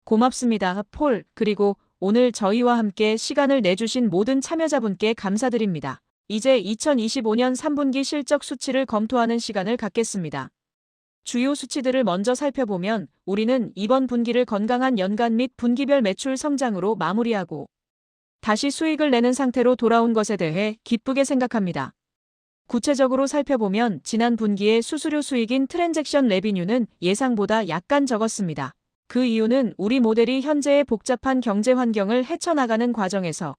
고맙습니다, 폴. 그리고 오늘 저희와 함께 시간을 내주신 모든 참여자분께 감사드립니다. 이제 2025년 3분기 실적 수치를 검토하는 시간을 갖겠습니다. 주요 수치들을 먼저 살펴보면 우리는 이번 분기를 건강한 연간 및 분기별 매출 성장으로 마무리하고 다시 수익을 내는 상태로 돌아온 것에 대해 기쁘게 생각합니다. 구체적으로 살펴보면 지난 분기의 수수료 수익인 트랜잭션 레비뉴는 예상보다 약간 적었습니다. 그 이유는 우리 모델이 현재의 복잡한 경제 환경을 헤쳐나가는 과정에서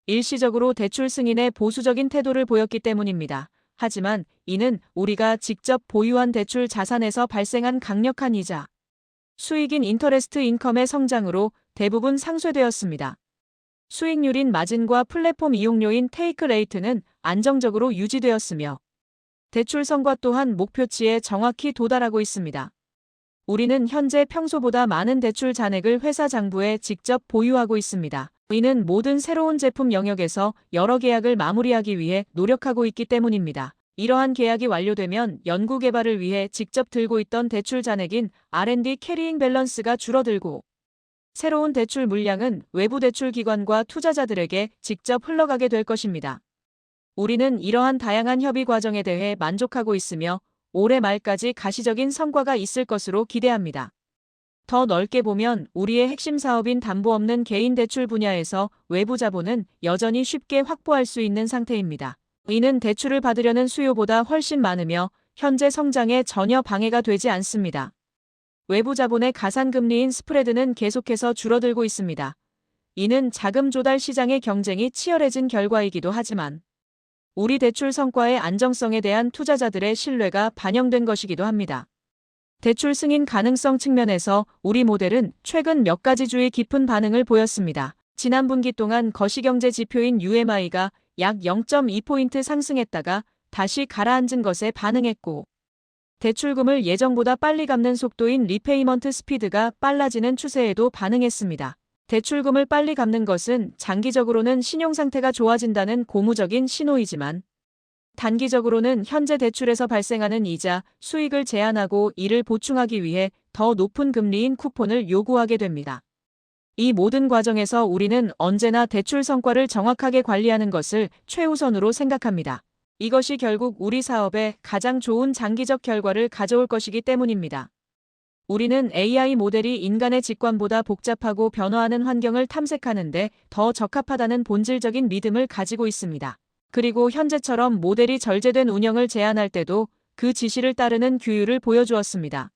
일시적으로 대출 승인에 보수적인 태도를 보였기 때문입니다. 하지만 이는 우리가 직접 보유한 대출 자산에서 발생한 강력한 이자, 수익인 인터레스트 인컴의 성장으로 대부분 상쇄되었습니다. 수익률인 마진과 플랫폼 이용료인 테이크 레이트는 안정적으로 유지되었으며 대출 성과 또한 목표치에 정확히 도달하고 있습니다. 우리는 현재 평소보다 많은 대출 잔액을 회사 장부에 직접 보유하고 있습니다. 이는 모든 새로운 제품 영역에서 여러 계약을 마무리하기 위해 노력하고 있기 때문입니다. 이러한 계약이 완료되면 연구개발을 위해 직접 들고 있던 대출 잔액인 R&D 캐리잉 밸런스가 줄어들고 새로운 대출 물량은 외부 대출 기관과 투자자들에게 직접 흘러가게 될 것입니다. 우리는 이러한 다양한 협의 과정에 대해 만족하고 있으며 올해 말까지 가시적인 성과가 있을 것으로 기대합니다. 더 넓게 보면 우리의 핵심 사업인 담보 없는 개인 대출 분야에서 외부 자본은 여전히 쉽게 확보할 수 있는 상태입니다. 이는 대출을 받으려는 수요보다 훨씬 많으며 현재 성장에 전혀 방해가 되지 않습니다. 외부 자본의 가산금리인 스프레드는 계속해서 줄어들고 있습니다. 이는 자금 조달 시장의 경쟁이 치열해진 결과이기도 하지만 우리 대출 성과의 안정성에 대한 투자자들의 신뢰가 반영된 것이기도 합니다. 대출 승인 가능성 측면에서 우리 모델은 최근 몇 가지 주의 깊은 반응을 보였습니다. 지난 분기 동안 거시경제 지표인 UMI가 약 0.2포인트 상승했다가 다시 가라앉은 것에 반응했고 대출금을 예정보다 빨리 갚는 속도인 리페이먼트 스피드가 빨라지는 추세에도 반응했습니다. 대출금을 빨리 갚는 것은 장기적으로는 신용 상태가 좋아진다는 고무적인 신호이지만 단기적으로는 현재 대출에서 발생하는 이자, 수익을 제한하고 이를 보충하기 위해 더 높은 금리인 쿠폰을 요구하게 됩니다. 이 모든 과정에서 우리는 언제나 대출 성과를 정확하게 관리하는 것을 최우선으로 생각합니다. 이것이 결국 우리 사업에 가장 좋은 장기적 결과를 가져올 것이기 때문입니다. 우리는 AI 모델이 인간의 직관보다 복잡하고 변화하는 환경을 탐색하는데 더 적합하다는 본질적인 믿음을 가지고 있습니다. 그리고 현재처럼 모델이 절제된 운영을 제안할 때도 그 지시를 따르는 규율을 보여주었습니다.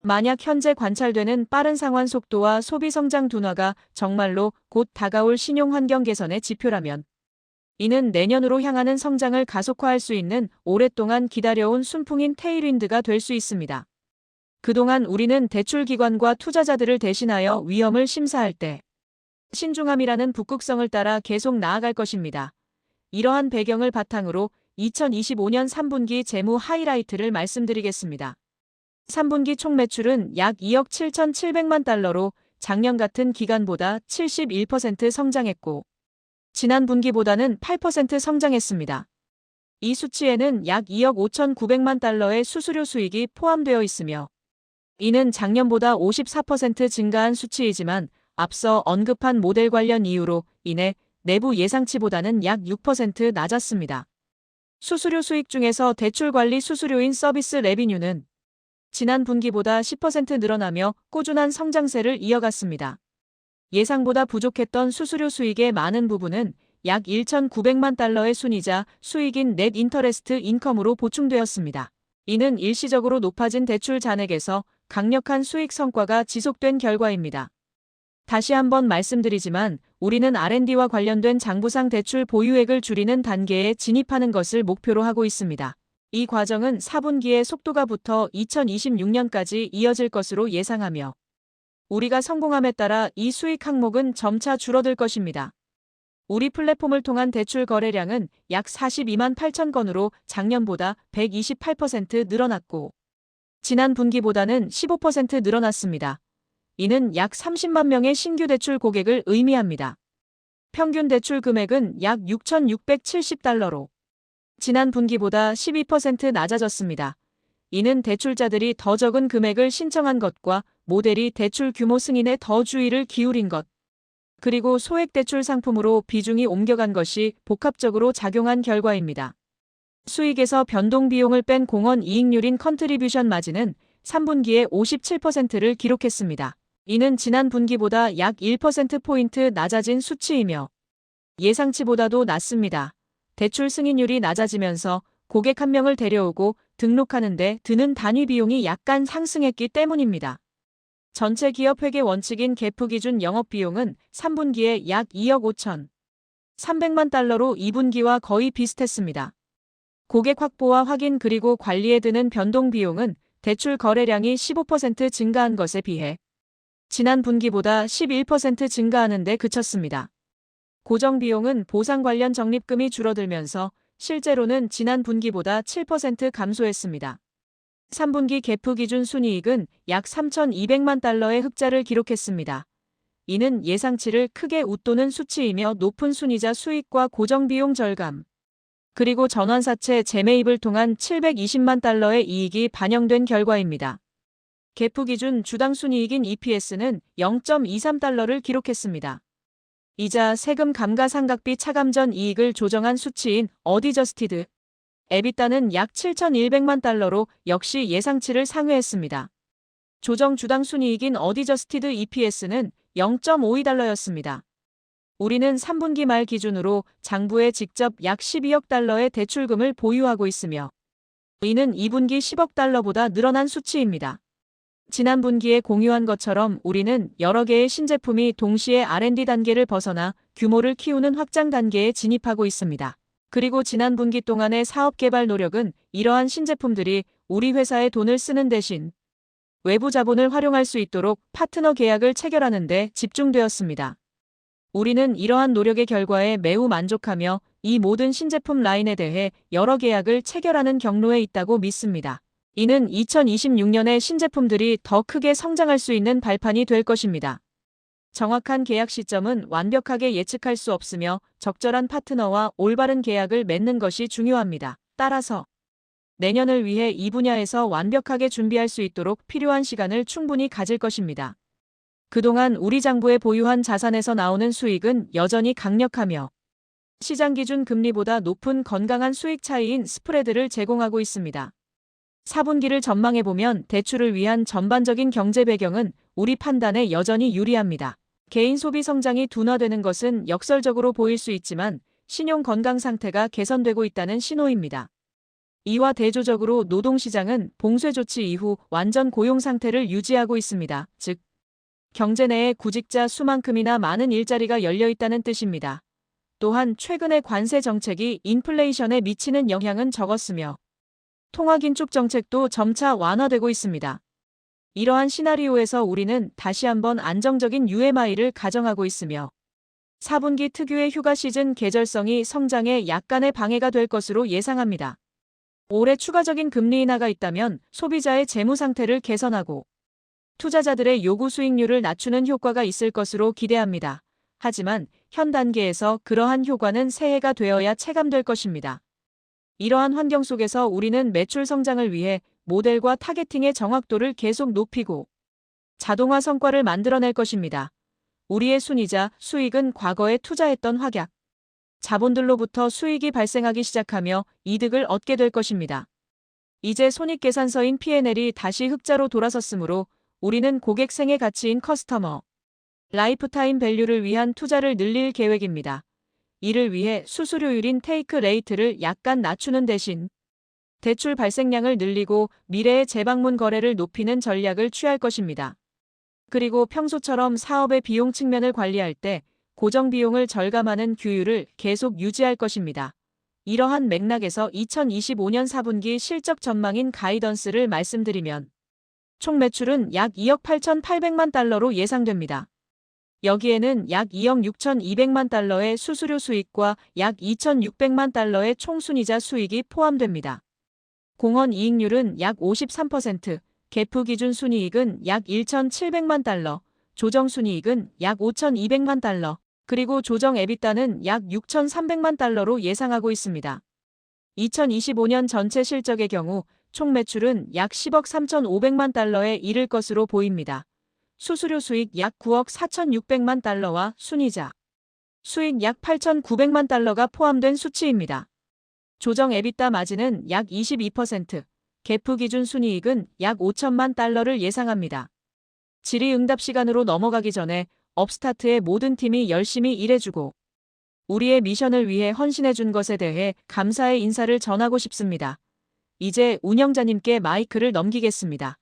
만약 현재 관찰되는 빠른 상환 속도와 소비 성장 둔화가 정말로 곧 다가올 신용 환경 개선의 지표라면 이는 내년으로 향하는 성장을 가속화할 수 있는 오랫동안 기다려온 순풍인 테일윈드가 될 수 있습니다. 그동안 우리는 대출기관과 투자자들을 대신하여 위험을 심사할 때 신중함이라는 북극성을 따라 계속 나아갈 것입니다. 이러한 배경을 바탕으로 2025년 3분기 재무 하이라이트를 말씀드리겠습니다. 3분기 총 매출은 약 2억 7,700만 달러로 작년 같은 기간보다 71% 성장했고 지난 분기보다는 8% 성장했습니다. 이 수치에는 약 2억 5,900만 달러의 수수료 수익이 포함되어 있으며 이는 작년보다 54% 증가한 수치이지만 앞서 언급한 모델 관련 이유로 인해 내부 예상치보다는 약 6% 낮았습니다. 수수료 수익 중에서 대출 관리 수수료인 서비스 레비뉴는 지난 분기보다 10% 늘어나며 꾸준한 성장세를 이어갔습니다. 예상보다 부족했던 수수료 수익의 많은 부분은 약 1,900만 달러의 순이자 수익인 넷 인터레스트 인컴으로 보충되었습니다. 이는 일시적으로 높아진 대출 잔액에서 강력한 수익 성과가 지속된 결과입니다. 다시 한번 말씀드리지만 우리는 R&D와 관련된 장부상 대출 보유액을 줄이는 단계에 진입하는 것을 목표로 하고 있습니다. 이 과정은 4분기에 속도가 붙어 2026년까지 이어질 것으로 예상하며 우리가 성공함에 따라 이 수익 항목은 점차 줄어들 것입니다. 우리 플랫폼을 통한 대출 거래량은 약 42만 8천 건으로 작년보다 128% 늘어났고 지난 분기보다는 15% 늘어났습니다. 이는 약 30만 명의 신규 대출 고객을 의미합니다. 평균 대출 금액은 약 6,670달러로 지난 분기보다 12% 낮아졌습니다. 이는 대출자들이 더 적은 금액을 신청한 것과 모델이 대출 규모 승인에 더 주의를 기울인 것, 그리고 소액 대출 상품으로 비중이 옮겨간 것이 복합적으로 작용한 결과입니다. 수익에서 변동 비용을 뺀 공헌 이익률인 컨트리뷰션 마진은 3분기에 57%를 기록했습니다. 이는 지난 분기보다 약 1%포인트 낮아진 수치이며 예상치보다도 낮습니다. 대출 승인율이 낮아지면서 고객 한 명을 데려오고 등록하는 데 드는 단위 비용이 약간 상승했기 때문입니다. 전체 기업 회계 원칙인 GAAP 기준 영업비용은 3분기에 약 2억 5천 3백만 달러로 2분기와 거의 비슷했습니다. 고객 확보와 확인 그리고 관리에 드는 변동 비용은 대출 거래량이 15% 증가한 것에 비해 지난 분기보다 11% 증가하는 데 그쳤습니다. 고정 비용은 보상 관련 적립금이 줄어들면서 실제로는 지난 분기보다 7% 감소했습니다. 3분기 GAAP 기준 순이익은 약 3,200만 달러의 흑자를 기록했습니다. 이는 예상치를 크게 웃도는 수치이며 높은 순이자 수익과 고정 비용 절감, 그리고 전환사채 재매입을 통한 720만 달러의 이익이 반영된 결과입니다. GAAP 기준 주당 순이익인 EPS는 0.23달러를 기록했습니다. 이자, 세금 감가상각비 차감 전 이익을 조정한 수치인 어디저스티드 EBITDA는 약 7,100만 달러로 역시 예상치를 상회했습니다. 조정 주당 순이익인 어디저스티드 EPS는 0.52달러였습니다. 우리는 3분기 말 기준으로 장부에 직접 약 12억 달러의 대출금을 보유하고 있으며 이는 2분기 10억 달러보다 늘어난 수치입니다. 지난 분기에 공유한 것처럼 우리는 여러 개의 신제품이 동시에 R&D 단계를 벗어나 규모를 키우는 확장 단계에 진입하고 있습니다. 그리고 지난 분기 동안의 사업 개발 노력은 이러한 신제품들이 우리 회사에 돈을 쓰는 대신 외부 자본을 활용할 수 있도록 파트너 계약을 체결하는 데 집중되었습니다. 우리는 이러한 노력의 결과에 매우 만족하며 이 모든 신제품 라인에 대해 여러 계약을 체결하는 경로에 있다고 믿습니다. 이는 2026년에 신제품들이 더 크게 성장할 수 있는 발판이 될 것입니다. 정확한 계약 시점은 완벽하게 예측할 수 없으며 적절한 파트너와 올바른 계약을 맺는 것이 중요합니다. 따라서 내년을 위해 이 분야에서 완벽하게 준비할 수 있도록 필요한 시간을 충분히 가질 것입니다. 그동안 우리 장부에 보유한 자산에서 나오는 수익은 여전히 강력하며 시장 기준 금리보다 높은 건강한 수익 차이인 스프레드를 제공하고 있습니다. 4분기를 전망해보면 대출을 위한 전반적인 경제 배경은 우리 판단에 여전히 유리합니다. 개인 소비 성장이 둔화되는 것은 역설적으로 보일 수 있지만 신용 건강 상태가 개선되고 있다는 신호입니다. 이와 대조적으로 노동시장은 봉쇄 조치 이후 완전 고용 상태를 유지하고 있습니다. 즉, 경제 내에 구직자 수만큼이나 많은 일자리가 열려 있다는 뜻입니다. 또한 최근의 관세 정책이 인플레이션에 미치는 영향은 적었으며 통화 긴축 정책도 점차 완화되고 있습니다. 이러한 시나리오에서 우리는 다시 한번 안정적인 UMI를 가정하고 있으며 4분기 특유의 휴가 시즌 계절성이 성장에 약간의 방해가 될 것으로 예상합니다. 올해 추가적인 금리 인하가 있다면 소비자의 재무 상태를 개선하고 투자자들의 요구 수익률을 낮추는 효과가 있을 것으로 기대합니다. 하지만 현 단계에서 그러한 효과는 새해가 되어야 체감될 것입니다. 이러한 환경 속에서 우리는 매출 성장을 위해 모델과 타겟팅의 정확도를 계속 높이고 자동화 성과를 만들어낼 것입니다. 우리의 순이자 수익은 과거에 투자했던 확약 자본들로부터 수익이 발생하기 시작하며 이득을 얻게 될 것입니다. 이제 손익계산서인 P&L이 다시 흑자로 돌아섰으므로 우리는 고객 생애 가치인 커스터머 라이프타임 밸류를 위한 투자를 늘릴 계획입니다. 이를 위해 수수료율인 테이크 레이트를 약간 낮추는 대신 대출 발생량을 늘리고 미래의 재방문 거래를 높이는 전략을 취할 것입니다. 그리고 평소처럼 사업의 비용 측면을 관리할 때 고정 비용을 절감하는 규율을 계속 유지할 것입니다. 이러한 맥락에서 2025년 4분기 실적 전망인 가이던스를 말씀드리면 총 매출은 약 2억 8,800만 달러로 예상됩니다. 여기에는 약 2억 6,200만 달러의 수수료 수익과 약 2,600만 달러의 총순이자 수익이 포함됩니다. 공헌 이익률은 약 53%, GAAP 기준 순이익은 약 1,700만 달러, 조정 순이익은 약 5,200만 달러, 그리고 조정 EBITDA는 약 6,300만 달러로 예상하고 있습니다. 2025년 전체 실적의 경우 총 매출은 약 10억 3,500만 달러에 이를 것으로 보입니다. 수수료 수익 약 9억 4,600만 달러와 순이자 수익 약 8,900만 달러가 포함된 수치입니다. 조정 에비타 마진은 약 22%, 개프 기준 순이익은 약 5천만 달러를 예상합니다. 질의응답 시간으로 넘어가기 전에 업스타트의 모든 팀이 열심히 일해주고 우리의 미션을 위해 헌신해준 것에 대해 감사의 인사를 전하고 싶습니다. 이제 운영자님께 마이크를 넘기겠습니다.